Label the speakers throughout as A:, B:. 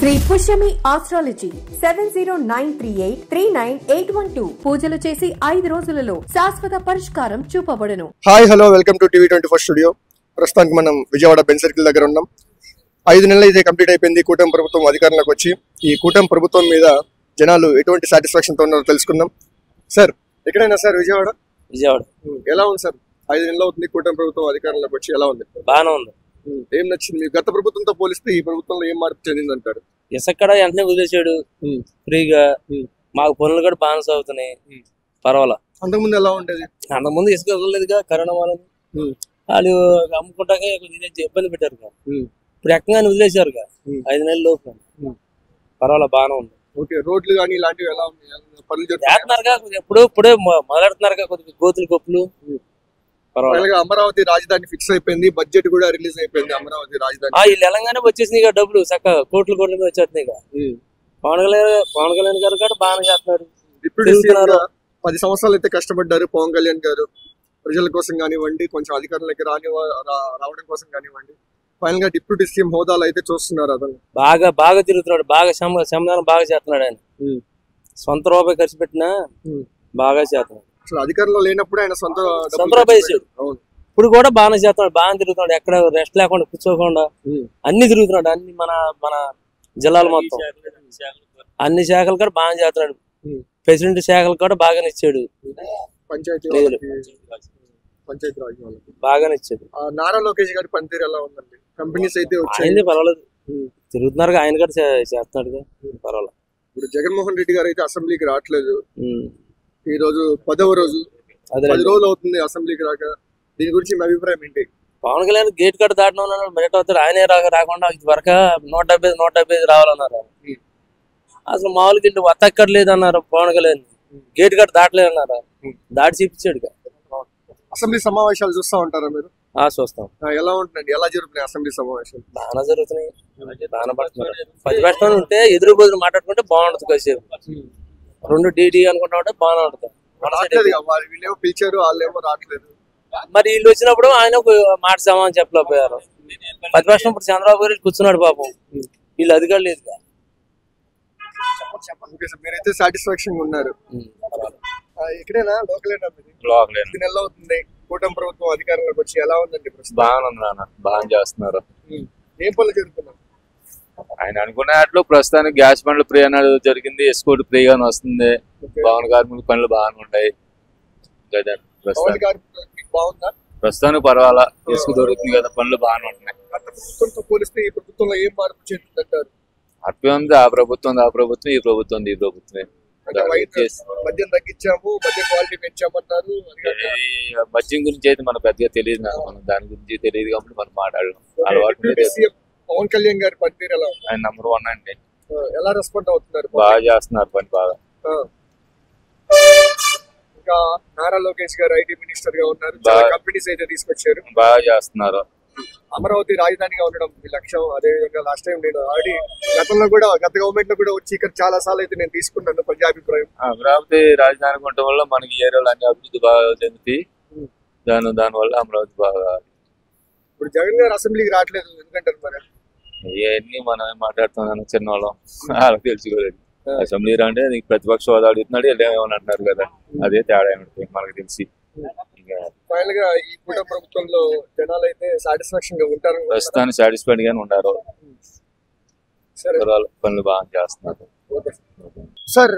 A: Shri Pushyami astrology 7093839812 పూజలు చేసి 5 రోజులలో శాశ్వత పరిష్కారం చూపబడును.
B: Hi hello welcome to TV24 studio. ప్రస్తుతానికి మనం విజయవాడ బెన్ సర్కిల్ దగ్గర ఉన్నాం. 5 నెలలు అయితే కంప్లీట్ అయిపోయింది కూటమి ప్రభుత్వం అధికారంలోకి వచ్చి. ఈ కూటమి ప్రభుత్వం మీద జనాలు ఎటువంటి సాటిస్ఫాక్షన్ తో ఉన్నారో తెలుసుకుందాం. సార్ ఎక్కడైనా సార్ విజయవాడ ఎలా ఉంది సార్? 5 నెలలు అవుతుంది కూటమి ప్రభుత్వం అధికారంలోకి వచ్చి, ఎలా ఉంది?
C: బాగానే ఉంది.
B: ఏం నచ్చింది? గత ప్రభుత్వంతో పోలిస్తే ఈ ప్రభుత్వంలో ఏం మార్పు చెందింది అంటారు?
C: ఇసుక్కడ వెంటనే వదిలేసాడు ఫ్రీగా, మాకు పనులు కూడా బాగా సాగుతున్నాయి, పర్వాలా.
B: అంతకుముందు ఎలా ఉండేది?
C: అంతకుముందు ఇసుక వదలలేదుగా, కరోనా వాళ్ళని వాళ్ళు అమ్ముకుంటాక ఇబ్బంది పెట్టారు. ఇప్పుడు ఎక్కగానే వదిలేసారు 5 నెలల లోపు, పర్వాలా బాగానే ఉంది.
B: ఓకే, రోడ్లు కానీ ఇలాంటివి ఎలా ఉన్నాయి? పనులు
C: చేస్తున్నారుగా, ఇప్పుడే మొదలెడుతున్నారుగా కొద్దిగా గోతులు గొప్పులు.
B: అమరావతి రాజధాని ఫిక్స్ అయిపోయింది, బడ్జెట్ కూడా రిలీజ్ అయిపోయింది. అమరావతి రాజధాని
C: వీళ్ళు తెలంగాణ వచ్చేసినాయి డబ్బులు చక్కగా కోట్ల మీద వచ్చేస్తున్నాయి. పవన్ కళ్యాణ్ గారు కూడా బాగానే చేస్తున్నారు.
B: డిప్యూటీ 10 సంవత్సరాలు అయితే కష్టపడ్డారు పవన్ కళ్యాణ్ గారు, ప్రజల కోసం కానివ్వండి, కొంచెం అధికారంలోకి రావడం కోసం కానివ్వండి. ఫైనల్ గా డిప్యూటీ సీఎం హోదాలు అయితే చూస్తున్నారు. అతను
C: బాగా తిరుగుతున్నాడు, బాగా శ్రమదానం బాగా చేస్తున్నాడు. ఆయన సొంత రూపాయి ఖర్చు పెట్టినా బాగా చేస్తున్నాడు.
B: అధికారంలో లేనప్పుడు ఆయన సొంత
C: రూపాయి చేశాడు. ఇప్పుడు కూడా బాగానే చేస్తున్నాడు, బాగా తిరుగుతున్నాడు. ఎక్కడ రెస్ట్ లేకుండా కూర్చోకుండా అన్ని తిరుగుతున్నాడు. అన్ని మన జిల్లాలు మొత్తం అన్ని శాఖలు కూడా బాగా చేస్తున్నాడు. ప్రెసిడెంట్ శాఖలు కూడా బాగానే ఇచ్చాడు.
B: పంచాయతీ
C: బాగానే ఇచ్చాడు.
B: నారా లోకేష్ గారి పనితీరు ఎలా ఉందండి? కంపెనీస్ అయితే వచ్చాయి,
C: పర్వాలేదు, తిరుగుతున్నారు. ఆయన కూడా చేస్తున్నాడు, పర్వాలేదు.
B: ఇప్పుడు జగన్మోహన్ రెడ్డి గారు అయితే అసెంబ్లీకి రావట్లేదు. ఈ రోజు 10వ రోజు, 10 రోజులు అవుతుంది అసెంబ్లీకి రాక. దీని గురించి మీ అభిప్రాయం ఏంటి?
C: పవన్ కళ్యాణ్ గేట్ కట్ దాటిన మెరిట్ అవుతాడు. ఆయనే రాకుండా వరకు 170 రావాలన్నారు. అసలు మామూలుగా ఇంటి వత్తక్కడ లేదన్నారు పవన్ కళ్యాణ్. గేట్ కట్ దాటలేదు అన్నారు, దాటి చూపించాడు.
B: అసెంబ్లీ సమావేశాలు చూస్తా ఉంటారా మీరు?
C: చూస్తాం.
B: ఎలా ఉంటుందండి? ఎలా జరుగుతున్నాయి అసెంబ్లీ సమావేశాలు?
C: బాగా జరుగుతున్నాయి, బాగా పడుతున్నారు. ప్రతిపక్షం ఉంటే ఎదురు బదులు మాట్లాడుకుంటే బాగుంటుంది. కాసేపు 2 DD అనుకుంటా ఉంటే బాగానే ఉంటుంది.
B: వీళ్ళేమో పిలిచారు, వాళ్ళేమో రావట్లేదు.
C: మరి వీళ్ళు వచ్చినప్పుడు ఆయన మాట సమాధానం చెప్పలేకపోయారు. ప్రతిపక్షం ఇప్పుడు చంద్రబాబు గారు కూర్చున్నాడు పాపం, వీళ్ళు అధికారులు లేదు.
B: మీరైతే సాటిస్ఫాక్షన్ ఉన్నారు. ఇక్కడేనా? లోకలేనా? నెల అవుతుంది కూటమి ప్రభుత్వం అధికారంలోకి వచ్చి, ఎలా ఉందండి?
D: బాగానే ఉంది నాన్న, బాగా చేస్తున్నారు.
B: ఏం పనులు జరుగుతున్నారు?
D: ఆయన అనుకున్నట్లు ప్రస్తుతానికి గ్యాస్ బండ్లు ఫ్రీ అనేది జరిగింది, ఎస్కోట్ ఫ్రీగా వస్తుంది. భవన కార్మికుల పనులు బాగానే ఉంటాయి. ప్రస్తుతానికి పర్వాలా, ఇసుక దొరుకుతుంది కదా, పనులు బాగానే ఉంటున్నాయి.
B: ప్రభుత్వంతో పోలిస్తే ఈ ప్రభుత్వంలో ఏం మార్పు చెందుతుంటారు?
D: అట్లా ఉంది. ఆ ప్రభుత్వం ఈ ప్రభుత్వం ఈ ప్రభుత్వమే.
B: మద్యం తగ్గించాము, మద్యం క్వాలిటీ పెంచామన్నారు.
D: మద్యం గురించి అయితే మనకు పెద్దగా తెలియదు, మనం దాని గురించి తెలియదు కాబట్టి మనం మాట్లాడడం అలవాటు.
B: పవన్ కళ్యాణ్ గారి పనితీరు ఎలా?
D: ఆయన నంబర్ 1 అండి.
B: ఎలా రెస్పాండ్ అవుతున్నారు?
D: బాగా చేస్తున్నారు పని, బాగా.
B: ఇంకా నారా లోకేష్ గారు ఐటీ మినిస్టర్ గా ఉన్నారు, కంపెనీస్ అయితే తీసుకొచ్చారు,
D: బాగా చేస్తున్నారు.
B: అమరావతి రాజధానిగా ఉండడం మీ లక్ష్యం. అదే విధంగా లాస్ట్ టైం నేను ఆల్రెడీ గతంలో కూడా, గత గవర్నమెంట్ లో కూడా వచ్చి ఇక్కడ చాలా సార్లు అయితే నేను తీసుకున్నాను. ప్రజాభిప్రాయం
D: అమరావతి రాజధాని ఉండటం వల్ల మనకి ఏరియాలో అన్ని అభివృద్ధి బాగా చెందుతాయి. దానివల్ల అమరావతి బాగా.
B: ఇప్పుడు జగన్ గారు అసెంబ్లీకి రావట్లేదు ఎందుకంటారు మరి?
D: ఇవన్నీ మనం మాట్లాడుతున్నాను, చిన్నవాళ్ళం వాళ్ళకి తెలుసుకోలేదు. అసెంబ్లీ అంటే ప్రతిపక్ష హోదా అడుగుతున్నాడు, ఏమని అంటున్నారు కదా, అదే తేడా ఏమిటి మనకు తెలిసి.
B: ఫైనల్ గా ఈ కూటమి ప్రభుత్వంలో జనాలు అయితే సాటిస్ఫాక్షన్ గా ఉంటారు?
D: ప్రస్తుతానికి సాటిస్ఫైడ్ గానే ఉంటారు. పనులు బాగా చేస్తున్నారు.
B: సార్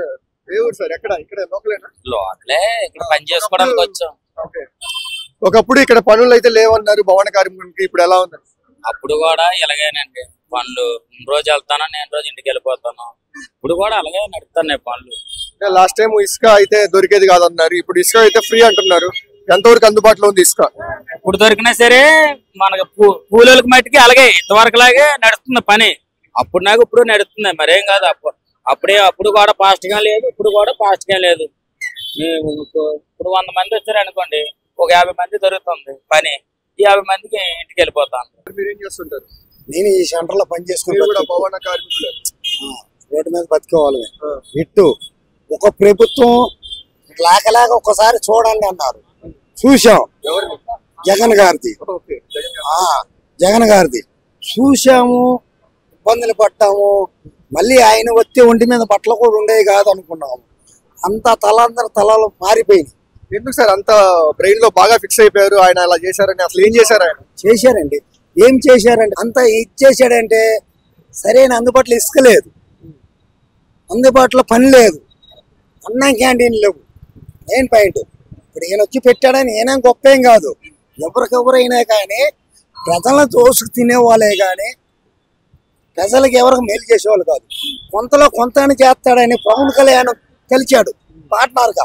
B: ఏ ఊరు సార్? ఎక్కడ? ఇక్కడ లోకలేనా?
C: లోకలే, ఇక్కడ పని చేసుకోవడానికి వచ్చాం.
B: ఒకప్పుడు ఇక్కడ పనులు అయితే లేవన్నారు భవన కార్మికులకి, ఇప్పుడు ఎలా ఉంది?
C: అప్పుడు కూడా ఇలాగేనండి పనులు. రోజు వెళ్తాను, నేను రోజు ఇంటికి వెళ్ళిపోతాను. ఇప్పుడు కూడా అలాగే నడుస్తున్నాయి పనులు.
B: లాస్ట్ టైం ఇసుక అయితే దొరికేది కాదన్నారు, ఇప్పుడు ఇసుక అయితే ఫ్రీ అంటున్నారు. ఎంతవరకు అందుబాటులో ఉంది ఇసుక?
C: ఇప్పుడు దొరికినా సరే మనకు కూలీలకు మట్టికి అలాగే ఇంతవరకు లాగే నడుస్తుంది పని. అప్పుడు నాకు ఇప్పుడు నడుస్తుంది, మరేం కాదు. అప్పుడు కూడా ఫాస్ట్ గా లేదు, ఇప్పుడు కూడా ఫాస్ట్ గా లేదు. ఇప్పుడు 100 మంది వచ్చారు అనుకోండి, ఒక 50 మంది దొరుకుతుంది పని. ఈ 50 మందికి ఇంటికి వెళ్ళిపోతాను.
B: మీరేం చేస్తుంటారు?
E: నేను ఈ సెంటర్ లో పని చేసుకుంటా.
B: భవన కార్మికులు
E: రోడ్డు మీద బతికేవాళ్ళమే. ఇట్టు ఒక ప్రభుత్వం లేకలేక ఒక్కసారి చూడండి అన్నారు, చూసాం. జగన్ గారిది, జగన్ గారిది చూసాము, ఇబ్బందులు పడ్డాము. మళ్ళీ ఆయన వచ్చే ఒంటి మీద బట్టలు కూడా ఉండేవి కాదు అనుకున్నాము. అంత తలందరూ తలలు మారిపోయింది.
B: ఎందుకు సార్ అంత బ్రెయిన్ లో బాగా ఫిక్స్ అయిపోయారు? ఆయన అలా చేశారని అసలు ఏం చేశారు ఆయన?
E: చేశారండి. ఏం చేశారండి? అంత ఇచ్చేసాడంటే సరైన అందుబాటులో ఇసుక లేదు, అందుబాటులో పని లేదు, అన్నం క్యాంటీన్ లేవు. Main point. ఇప్పుడు ఈయన వచ్చి పెట్టాడని ఈయన గొప్ప ఏం కాదు, ఎవరికెవరైనా కానీ ప్రజలను దోసుకు తినేవాళ్ళే కానీ ప్రజలకు ఎవరికి మేలు చేసేవాళ్ళు కాదు. కొంతలో కొంత చేస్తాడని పవన్ కళ్యాణ్ కలిచాడు, పార్ట్నర్గా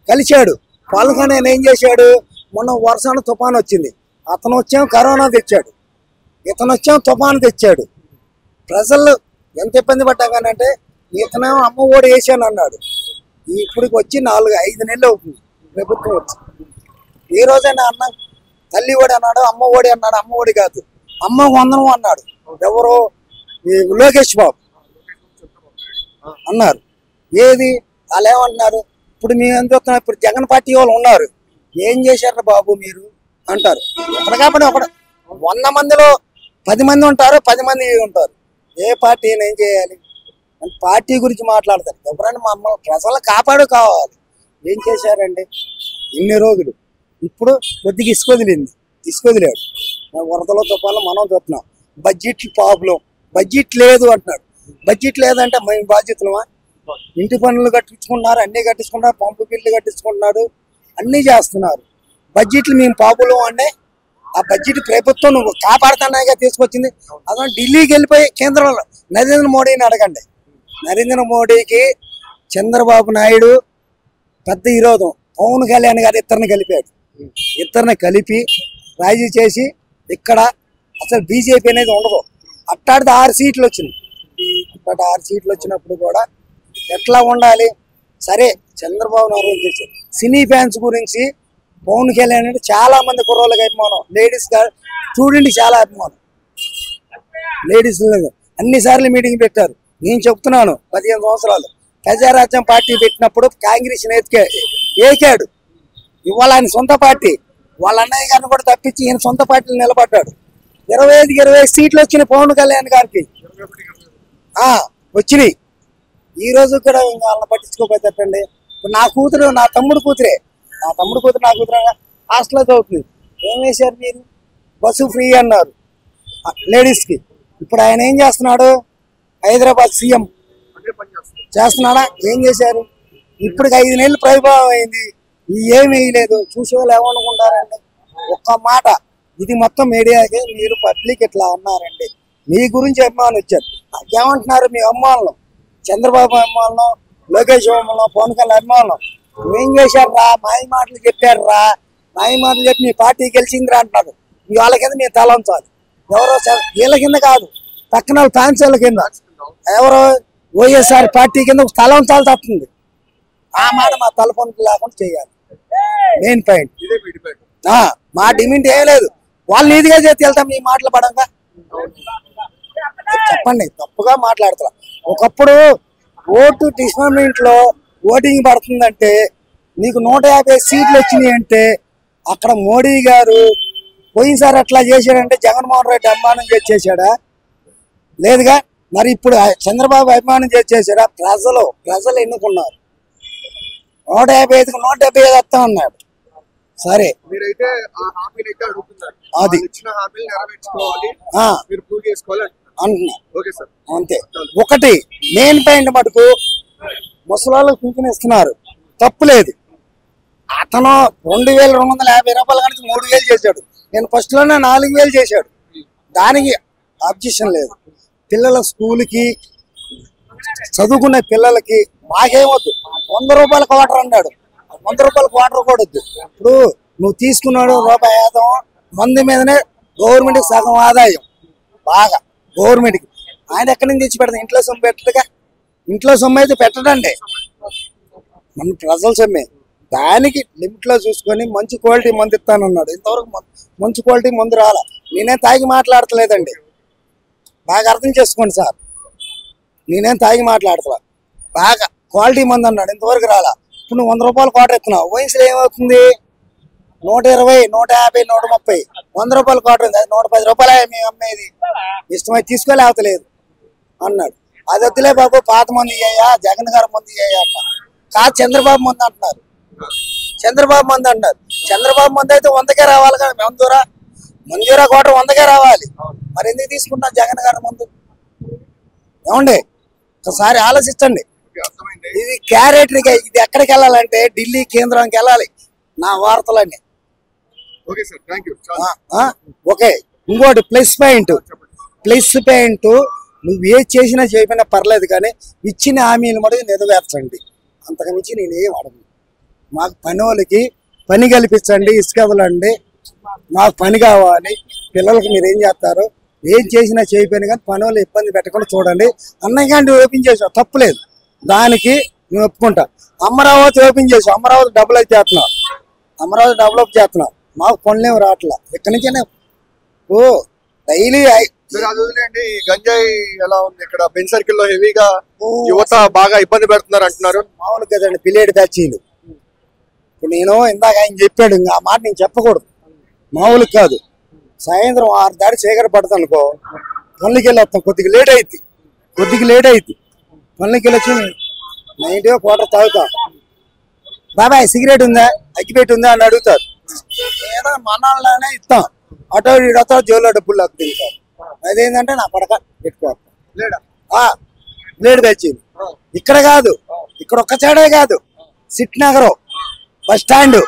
E: కలిశాడు. పవన్ కళ్యాణ్ ఏం చేశాడు? మొన్న వర్షాన్ని తుఫాను వచ్చింది, అతను వచ్చాం కరోనా తెచ్చాడు, ఇతను వచ్చాం తుఫాను తెచ్చాడు. ప్రజలు ఎంత ఇబ్బంది పడ్డాగానంటే ఇతనేమో అమ్మ ఒడి వేసాను అన్నాడు. ఇప్పటికి వచ్చి 4-5 నెలలు అవుతుంది ప్రభుత్వం వచ్చి. ఈ రోజైనా అన్న తల్లి ఒడి అన్నాడు, అమ్మ ఒడి అన్నాడు. అమ్మ ఒడి కాదు, అమ్మ వందనం అన్నాడు. ఎవరు? ఈ లోకేష్ బాబు అన్నారు. ఏది వాళ్ళు ఏమంటున్నారు? ఇప్పుడు మేము ఎంత చూస్తున్నాం, ఇప్పుడు జగన్ పార్టీ వాళ్ళు ఉన్నారు, ఏం చేశారు బాబు మీరు అంటారు. ఒకటి కాబట్టి ఒకటి 100 మందిలో 10 మంది ఉంటారు, 10 మంది ఉంటారు. ఏ పార్టీ ఏం చేయాలి? పార్టీ గురించి మాట్లాడతారు. ఎవరైనా మమ్మల్ని ప్రజలు కాపాడు కావాలి. ఏం చేశారండి ఇన్ని రోజులు? ఇప్పుడు కొద్దిగా ఇసుకొదిలింది, ఇసుకొదిలాడు. వరదల తుఫాన్లు మనం చూస్తున్నాం. బడ్జెట్ ప్రాబ్లం, బడ్జెట్ లేదు అంటున్నాడు. బడ్జెట్ లేదంటే మేము బాధ్యతలమా? ఇంటి పనులు కట్టించుకుంటున్నారు, అన్నీ కట్టించుకుంటున్నారు, పంపు బిల్లు కట్టించుకుంటున్నారు, అన్నీ చేస్తున్నారు. బడ్జెట్లు మేము పాపులు అంటే ఆ బడ్జెట్ ప్రభుత్వం నువ్వు కాపాడుతున్నాయిగా తీసుకొచ్చింది. అదే ఢిల్లీకి వెళ్ళిపోయి కేంద్రంలో నరేంద్ర మోడీని అడగండి. నరేంద్ర మోడీకి చంద్రబాబు నాయుడు పెద్ద విరోధం. పవన్ కళ్యాణ్ గారు ఇద్దరిని కలిపాడు. ఇద్దరిని కలిపి రాజీ చేసి ఇక్కడ అసలు బీజేపీ అనేది ఉండదు. అట్టాడితే 6 సీట్లు వచ్చినాయి. అట్టాడి 6 సీట్లు వచ్చినప్పుడు కూడా ఎట్లా ఉండాలి? సరే చంద్రబాబు నాయుడు చేశారు. సినీ ఫ్యాన్స్ గురించి పవన్ కళ్యాణ్ అంటే చాలా మంది కుర్రోళ్ళకి అభిమానం, లేడీస్ చూడండి చాలా అభిమానం. లేడీస్ అన్నిసార్లు మీటింగ్ పెట్టారు. నేను చెప్తున్నాను 15 సంవత్సరాలు ప్రజారాజ్యం పార్టీ పెట్టినప్పుడు కాంగ్రెస్ ఏకాడు. ఇవాళ ఆయన సొంత పార్టీ, వాళ్ళ అన్నయ్య గారిని కూడా తప్పించి ఈయన సొంత పార్టీలు నిలబడ్డాడు. 25 సీట్లు వచ్చినాయి పవన్ కళ్యాణ్ గారికి. వచ్చినాయి. ఈ రోజు కూడా ఇంకా వాళ్ళని పట్టించుకోపోతేటండి. ఇప్పుడు నా కూతురు, నా తమ్ముడు కూతురు నా కూతురు హాస్టల్లో చదువుతుంది. ఏం వేశారు మీరు? బస్సు ఫ్రీ అన్నారు లేడీస్కి. ఇప్పుడు ఆయన ఏం చేస్తున్నాడు? హైదరాబాద్ సీఎం చేస్తున్నాడా? ఏం చేశారు? ఇప్పటికి 5 నెలలు ప్రభావం అయింది, ఏమి వేయలేదు. చూసేవాళ్ళు ఏమనుకుంటారండి? ఒక్క మాట, ఇది మొత్తం మీడియాకి మీరు పబ్లిక్ ఇట్లా అన్నారండి. మీ గురించి అభిమానులు వచ్చారు. ఏమంటున్నారు? మీ అభిమానులు చంద్రబాబు అభిమానులు, లోకేష్ అభిమానులు, పవన్ కళ్యాణ్ అభిమానులు ఏం చేశారు రా? మాయ మాటలు చెప్పారు రా, మాయ మాటలు చెప్పి మీ పార్టీ గెలిచిందిరా అంటున్నారు. వాళ్ళ కింద మీరు తల ఉంచాలి. ఎవరో వీళ్ళ కింద కాదు, పక్కన ఫ్యాన్స్ వాళ్ళ కింద. ఎవరో వైఎస్ఆర్ పార్టీ కింద తల ఉంచాల్సి వస్తుంది. ఆ మాట మా తలపొందు లేకుండా చేయాలి. Main point. మా డిమాండ్ ఏం లేదు. వాళ్ళు నీతిగా చేతి వెళ్తాం. మీ మాటలు పడంగా చెప్పండి, తప్పుగా మాట్లాడుతున్నా. ఒకప్పుడు ఓటు డిపార్ట్మెంట్ లో ఓటింగ్ పడుతుందంటే నీకు 150 సీట్లు వచ్చినాయి అంటే అక్కడ మోడీ గారు పోయినసారి అట్లా చేశాడంటే జగన్మోహన్ రెడ్డి అభిమానం చేశాడా? లేదుగా. మరి ఇప్పుడు చంద్రబాబు అభిమానం చేశాడా? ప్రజలు ఎన్నుకున్నారు. 155కి 175 వస్తా అన్నాడు. సరే,
B: మీరైతే ఆ హామీని అయితే అడుగుతున్నారు,
E: అది
B: ఇచ్చిన హామీని నెరవేర్చుకోవాలి, మీరు ప్రూవ్ చేసుకోవాలి
E: అంటున్నా.
B: ఓకే సార్,
E: అంతే. ఒకటి మెయిన్ పాయింట్ మటుకు ముసలాళ్ళకు పింఛన్ ఇస్తున్నారు, తప్పులేదు. అతను 2250 రూపాయలు కనుక 3000 చేశాడు. నేను ఫస్ట్ లోనే 4000 చేశాడు. దానికి అబ్జెక్షన్ లేదు. పిల్లల స్కూల్కి చదువుకునే పిల్లలకి మాకేమొద్దు, 100 రూపాయల క్వార్టర్ అన్నాడు. 100 రూపాయల క్వార్టర్ కూడా వద్దు. ఇప్పుడు నువ్వు తీసుకున్నాడు రూపాయి ఆదాయం, మంది మీదనే గవర్నమెంట్కి సగం ఆదాయం. బాగా గవర్నమెంట్కి ఆయన ఎక్కడి నుంచి తెచ్చి పెడతాం? ఇంట్లో సొమ్ము పెట్టదుగా. ఇంట్లో సొమ్ము అయితే పెట్టడండి, మన ప్రజల సొమ్మే. దానికి లిమిట్లో చూసుకొని మంచి క్వాలిటీ మందు ఇస్తానన్నాడు. ఇంతవరకు మంచి క్వాలిటీ మందు రాలా. నేనేం తాగి మాట్లాడతలేదండి, బాగా అర్థం చేసుకోండి సార్. నేనేం తాగి మాట్లాడతా, బాగా క్వాలిటీ మంది అన్నాడు. ఇంతవరకు రాలా. ఇప్పుడు నువ్వు 100 రూపాయలు క్వార్టర్ ఎత్తున్నావు. వయసులో ఏమవుతుంది? 120, 150, 130. 100 రూపాయలు క్వార్టర్ ఉంది, అది 110 రూపాయలు మేము అమ్మేది. ఇష్టమై తీసుకోలేవతలేదు అన్నాడు. అది వద్దులే బాబు, పాత మంది ఇయ్యా, జగన్ గారు మంది ఇయ్యా అన్న. కాదు, చంద్రబాబు మంది అంటున్నారు. చంద్రబాబు మంది అంటారు. చంద్రబాబు మంది అయితే 100కే రావాలి కదా. మంజూరా కోట 100కే రావాలి. మరి ఎందుకు తీసుకుంటాం జగన్ గారి ముందు? ఏమండి, ఒకసారి ఆలోచించండి. ఇది క్యారెక్టర్గా ఇది ఎక్కడికి వెళ్ళాలంటే ఢిల్లీ కేంద్రానికి వెళ్ళాలి నా వార్తలన్నీ. ఓకే, ఇంకోటి ప్లస్ పాయింట్ నువ్వు ఏ చేసినా చేయకపోయినా పర్లేదు, కానీ ఇచ్చిన హామీలు మటుకు నెరవేర్చండి. అంతకుమించి నేనేం అడగను. మాకు పని వాళ్ళకి పని కల్పించండి, ఇసుక వదలండి, మాకు పని కావాలి. పిల్లలకి మీరు ఏం చేస్తారు, ఏం చేసినా చేయకపోయినా కానీ పని వాళ్ళు ఇబ్బంది పెట్టకుండా చూడండి. అన్నయ్య కానీ ఓపెన్ చేసావు, తప్పులేదు, దానికి నువ్వు ఒప్పుకుంటా. అమరావతి ఓపెన్ చేసావు, అమరావతి డెవలప్ చేస్తున్నావు, మాకు పనులేమి రావట్లా. ఇక్కడి నుంచే ఓ డైలీ
B: వదిలేండి. ఈ గంజాయి ఎలా ఉంది ఇక్కడ బెంజ్ సర్కిల్ లో? హెవీగా యువత బాగా ఇబ్బంది పెడుతున్నారు అంటున్నారు.
E: మామూలు కదండి, పిల్లేడు బ్యాచీలు. ఇప్పుడు నేను ఇందాక ఆయన చెప్పాడు, ఇంకా ఆ మాట నేను చెప్పకూడదు. మామూలు కాదు. సాయంత్రం 6 దాడి చీకటి పడతాను అనుకో, పనులకి వెళ్ళి వస్తాం. కొద్దిగా లేట్ అయింది పనులకి వెళ్ళి వచ్చి 90 క్వార్టర్ తాగుతాం. బాబాయ్ సిగరెట్ ఉందా, అగ్గిపెట్టి ఉందా అని అడుగుతారు. ఏదో మనాలనే ఇస్తాం. అటో ఇడతో జోలో డబ్బులు నాకు తింటారు. అదేంటంటే నా పడక పెట్టుకోవాలి. బ్లేడ్ బ్యాచీలు ఇక్కడ కాదు, ఇక్కడ ఒక్క సైడే కాదు, సిట్ నగరం బస్ స్టాండ్,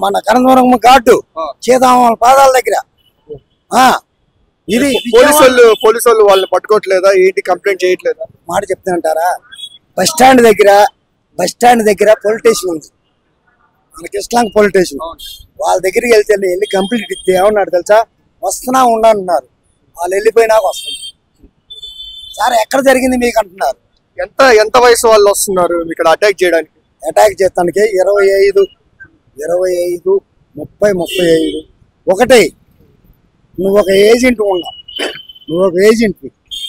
E: మన కనందవరం ఘాటు, చేదామల పాదాల దగ్గర. ఇది
B: పోలీసు వాళ్ళు వాళ్ళని పట్టుకోవట్లేదా ఏంటి, కంప్లైంట్ చేయట్లేదా?
E: మాట చెప్తానంటారా? బస్ స్టాండ్ దగ్గర పోలీస్ స్టేషన్ ఉంది, మన కృష్ణాంగ పోలీస్ స్టేషన్. వాళ్ళ దగ్గరికి వెళ్తే వెళ్ళి కంప్లీట్ ఇస్తే ఏమన్నాడు తెలుసా, వస్తున్నా ఉండన్నారు. వాళ్ళు వెళ్ళిపోయినాక వస్తుంది. సార్ ఎక్కడ జరిగింది మీకు అంటున్నారు.
B: ఎంత వయసు వాళ్ళు వస్తున్నారు ఇక్కడ అటాక్ చేయడానికి?
E: అటాక్ చేస్తానికి 25, 30, 35. ఒకటే, నువ్వు ఒక ఏజెంట్ ఉన్నావు,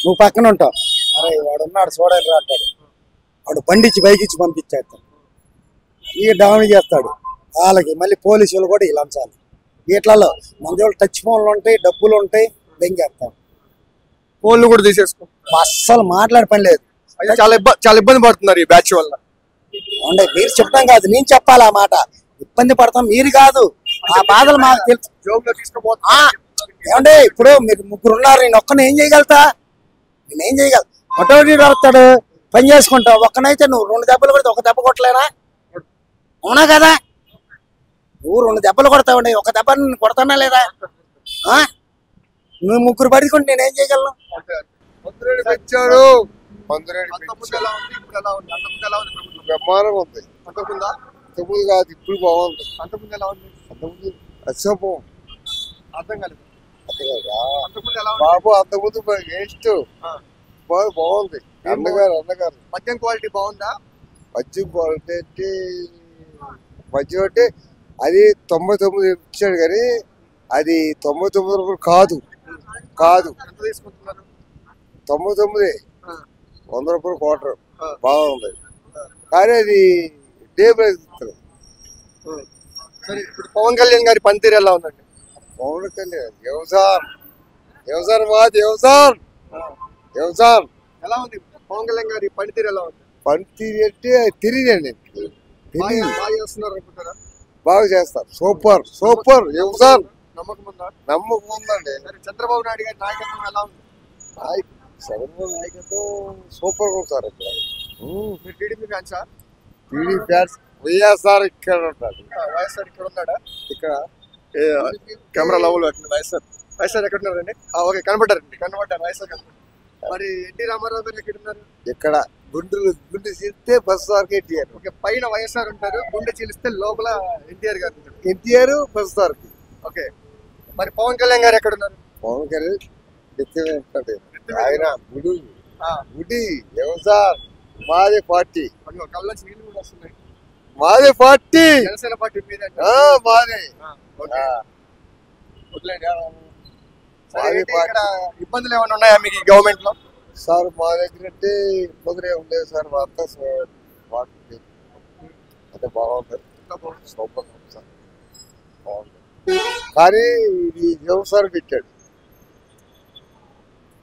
E: నువ్వు పక్కన ఉంటావు. అరే వాడు ఉన్నాడు చూడాలి అంటాడు. వాడు బండిచ్చి బైకిచ్చి పంపించేస్తాడు, ఇక డౌన్ చేస్తాడు. వాళ్ళకి మళ్ళీ పోలీసులు కూడా ఈ లంచాలు. వీటిలలో మన వాళ్ళు టచ్ ఫోన్లు ఉంటాయి, డబ్బులు ఉంటాయి, దెంగేస్తాం.
B: ఫోన్లు కూడా తీసేసుకో.
E: అస్సలు మాట్లాడే పని లేదు.
B: చాలా ఇబ్బంది పడుతున్నారు ఈ బ్యాచ్ వల్ల.
E: అంటే మీరు చెప్పడం కాదు, నేను చెప్పాలి ఆ మాట. ఇబ్బంది పడతాం మీరు కాదు, ఆ బాధలు మాకు తెలుసు. ఏమంటే ఇప్పుడు మీరు 3 ఉన్నారు, నేను ఒక్కనే ఏం చేయగలుగుతా? అటోడి వస్తాడు, పని చేసుకుంటావు. ఒక్కనైతే నువ్వు 2 దెబ్బలు కొడితే 1 దెబ్బ కొట్టలేనా? అవునా కదా? నువ్వు 2 దెబ్బలు కొడతావండి, 1 దెబ్బ నేను కొడతానా లేదా? నువ్వు 3 పడుకుంటే నేనేం చేయగలను?
F: బ్రహ్మాండం ఉంది. అంతకుముందు కాదు, ఇప్పుడు బాగుంది.
B: అంతకుముందు ఎలా ఉంది?
F: అసలు
B: అర్థం కాలేదు.
F: బాబు అంతకుముందు వేస్ట్ బాగుంది. అన్నగారు
B: మద్యం క్వాలిటీ బాగుందా?
F: మద్యం క్వాలిటీ అంటే అది 99 ఇచ్చాడు, కానీ అది 99 రూపాయలు కాదు.
B: ఎంత తీసుకుంటున్నారు?
F: 99, 100 రూపాయలు క్వార్టర్. బాగుంది, కానీ అది డే ప్రైస్ ఇస్తారు.
B: సరే, ఇప్పుడు పవన్ కళ్యాణ్ గారి పనితీరు ఎలా ఉందండి?
F: పవన్ కళ్యాణ్ వ్యవసాయం
B: ఎలా ఉంది? పవన్ కళ్యాణ్ గారి పనితీరు ఎలా ఉంది?
F: పనితీరు అంటే తిరిగండి,
B: బాగా చేస్తున్నారు అనుకుంటారా?
F: బాగా చేస్తారు. సూపర్ వ్యవసాయం.
B: నమ్మకం ఉందండి. చంద్రబాబు నాయుడు గారి నాయకత్వం ఎలా ఉంది?
F: చంద్రబాబు నాయకత్వం సూపర్ గా ఉంటారు.
B: మీరు టీడీపీ ఫ్యాన్సా?
F: TDP fans. వైఎస్ఆర్ ఇక్కడ ఉంటాడు.
B: వైఎస్ఆర్ ఇక్కడ ఉన్నాడా?
F: ఇక్కడ
B: కెమెరా లెవెల్ వైఎస్ఆర్ ఎక్కడ ఉన్నారండి? ఓకే, కనబడ్డారు వైఎస్ఆర్ కనబడ్డారు. మరి ఎన్టీ రామారావు గారు ఎక్కడ ఉన్నారు?
F: ఇక్కడ గుండె చీలిస్తే బస్ వరకు ఎన్టీఆర్.
B: ఓకే, పైన వైఎస్ఆర్ ఉంటారు, గుండె చీలిస్తే లోపల ఎన్టీఆర్ గారు ఉంటారు.
F: ఎన్టీఆర్ బస్ వరకు.
B: ఓకే, మరి పవన్ కళ్యాణ్ గారు ఎక్కడ ఉన్నారు?
F: పవన్ కళ్యాణ్ ఆయన గుడి వ్యవసాయం. మాదే పార్టీ.
B: కళ్ళ నీళ్ళు కూడా వస్తున్నాయి.
F: మాదే పార్టీ,
B: జనసేన పార్టీ మీద.
F: మాదే.
B: ఇక్కడ ఇబ్బందులు ఏమైనా ఉన్నాయా మీకు ఈ గవర్నమెంట్ లో?
F: సార్ మా దగ్గర అంటే ఇబ్బందులు ఉండేది సార్. అంటే బాగుంటుంది, సూపర్ సార్, బాగుంటుంది. కానీ ఇది వ్యవసాయం పెట్టాడు.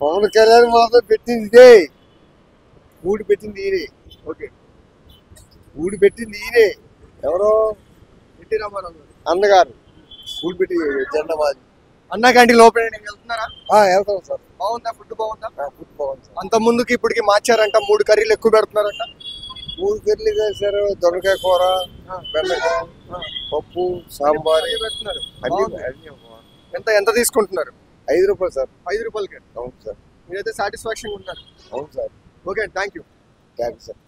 F: పవన్ కళ్యాణ్ మాత్రం పెట్టింది ఇదే. ఊడి పెట్టింది ఈయనే.
B: ఓకే.
F: ఊడి పెట్టింది ఈయనే. ఎవరో
B: ఎన్టీ రామారావు గారు.
F: అన్నగారు ఊడి పెట్టి జెండా మాది.
B: అన్నా క్యాంటీన్ ఓపెన్ వెళ్తున్నారా?
F: వెళ్తాం సార్.
B: బాగుందా? ఫుడ్ బాగుందా?
F: ఫుడ్ బాగుంది సార్.
B: అంత ముందుకి ఇప్పటికి మార్చారంట, 3 కర్రీలు ఎక్కువ పెడుతున్నారంట.
F: 3 కర్రీలు వేశారు. దొండకాయ కూర, బెండకాయ, పప్పు, సాంబార్
B: అన్ని పెడుతున్నారు.
F: అన్ని
B: బాగుంది.
F: అన్ని
B: ఎంత తీసుకుంటున్నారు?
F: 5 రూపాయలు సార్.
B: 5 రూపాయలకి.
F: అవును సార్.
B: మీరైతే సాటిస్ఫాక్షన్ ఉన్నారు.
F: అవును sir.
B: Okay, thank you.
F: Thanks sir.